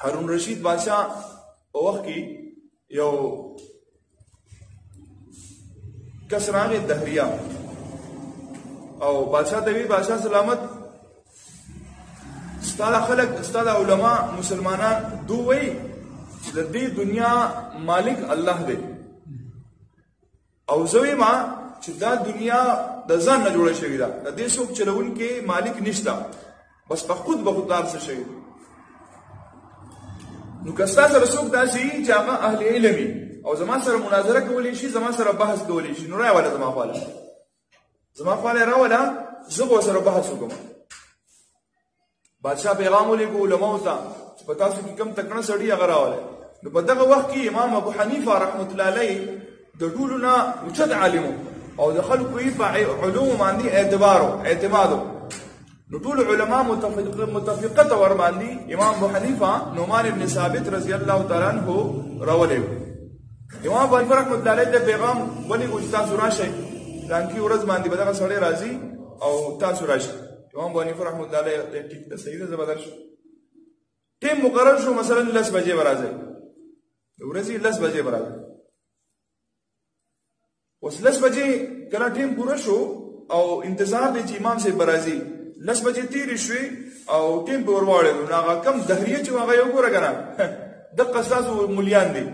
هارون رشید بادشاہ په وخت کې یو کس راغی دهریه او بادشاہ ته وی بادشاہ سلامت ستاده خلق ستاده علما مسلمانان دوی چې د دې دنیا مالک الله دی او زوی ما چې دا دنیا د ځان نه جوړه شوې ده د دې څوک چلونکي مالک نشته بس په خود به خوددار څه شي نو که ستاسو سره څوک داسې چې هغه اهل علمي او زما سره مناظره کولی شي زما سره بحث کولی شي نو راوله زما خواله راوله زه به سره بحث وکړم بادشاہ پیغام ولېږه علماو ته چې په تاسو کې کوم تکړه سړي هغه راوله نو په دغه وخت کې امام ابو حنیفه رحمت الله علیه د ټولو نه اوچت عالم او د خلکو یې په علوم باندې اعتمادو نو ټول علما متفقه تور باندې امام ابو حنیفه نعمان ابن ثابت رضی الله تعالی عنہ راولې امام ابو حنیفه رحمۃ اللہ علیہ پیغام ولې چې تاسو راشئ لانکی ورځ باندې بدغه سړی راځي او تاسو راشئ امام ابو حنیفه رحمۃ اللہ علیہ ټیک ده صحیح ده زبردست شو ټیم مقرر شو مثلا 10 بجې راځي ورځي 10 بجې راځي اوس 10 بجې کله ټیم پوره شو او انتظار دی چې امام صاحب راځي 10 بجې تیرې شوې او ټیم په ورواړې نو هغه کم دهریه چې هغه یو ګوره کنه د قصاصو مليان دي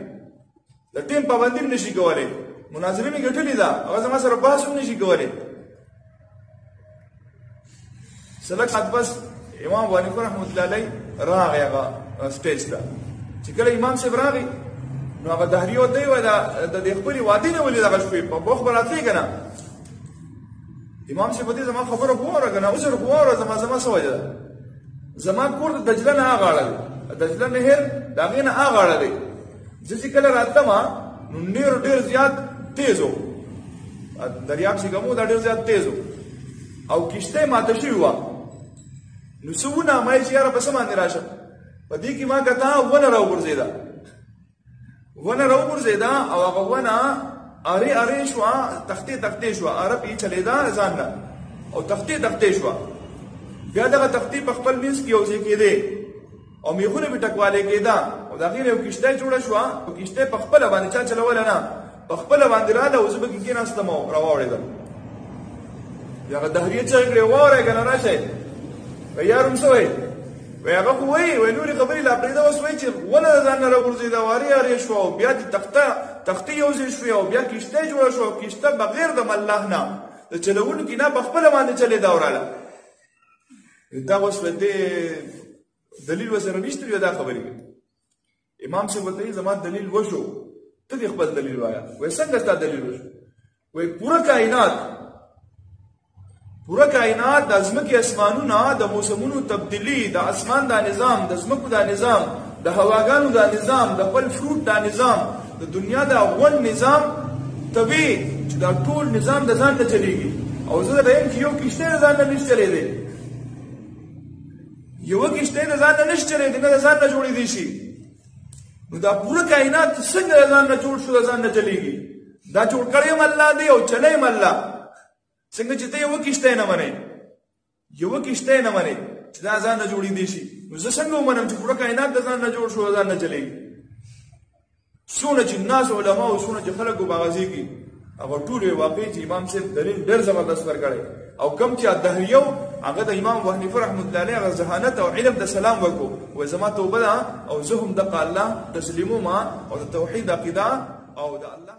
د ټیم پابندي نشي کولای مناظره می ګټلې ده هغه زما سره بحث نشي کولای سلام بس امام ابو حنیفه رحمۃ اللہ علیہ راغی هغه سټیج ته چې کله امام صاحب راغی نو هغه دهریه دی و د خپل وادي نه ولې دغه شوې په بوخ براتلی کنه امام صاحب دې زما خبره کوره کنه اوس ور کوره زما سوجه زما کور د دجله نه غاړه دجله نهر داغه نه غاړه دی چې کله راته ما نو ډیر زیات تیزو دریاب څنګه مو ډیر زیات تیزو او کشته ماته شي وا نو سونه مې چې را بس باندې راشه په دې کې ما کته ونه راو ګرځیدا او هغه ونه اره شو تختې شو عرب یې چلیدا ځان نه او تختې شو بیا دغه تختې په خپل میز کې اوځي کېده او میخونه به ټکواله کېدا او دا غیر یو کشته جوړه شو او کشته په خپل باندې چا چلول نه په خپل باندې رااله او زبګ کې ناستم او راوړېدم هغه دهریه چې واره کنه راشه ويارم سوي وهغه کوی نور خبرې لا پرې دا وسوي چې ولا ځان نه راغورځي دا واری شو بیا د تختې یوځي شو او بیا کشته جوړ شو کشته بغیر د الله نه د چلون کې نه بخپل باندې چلے دا وراله دا وسوي دلیل وسره نشته دا خبرې امام صاحب ته زما دلیل وشو ته خپل دلیل وایا وای څنګه ستاسو دلیل وشو وای پورا کائنات د ازمکه اسمانونو د موسمونو تبدیلی د اسمان د نظام د ازمکو د نظام د هواګانو د نظام د خپل فروټ د نظام د دنیا د غون نظام طبي چې دا ټول نظام د ځان ته چلیږي او زه د یو کشته ځان نه نشته لري یو کشته ځان نه نشته لري نه ځان نه جوړې دي شي نو دا پورا کائنات څنګه ځان نه جوړ شو ځان نه چلیږي دا جوړ کړی الله دی او چلای الله څنګه چې ته یو کشته نه منې چې دا ځان نه جوړې دي شي نو زه څنګه ومنم چې پوره کائنات د ځان نه جوړ شو ځان نه چلېږي څونه چې ناس علما او څونه چې خلکو باغازي کی هغه ټول واقعي چې امام صاحب دلیل ډېر زبردست ورکړی او کم چې دهریو هغه د امام ابو حنیفه رحمۃ اللہ علیہ هغه ذهانت او علم د سلام وکړو و زما توبه او زه هم د الله تسلیمو ما او د توحید عقیده او د الله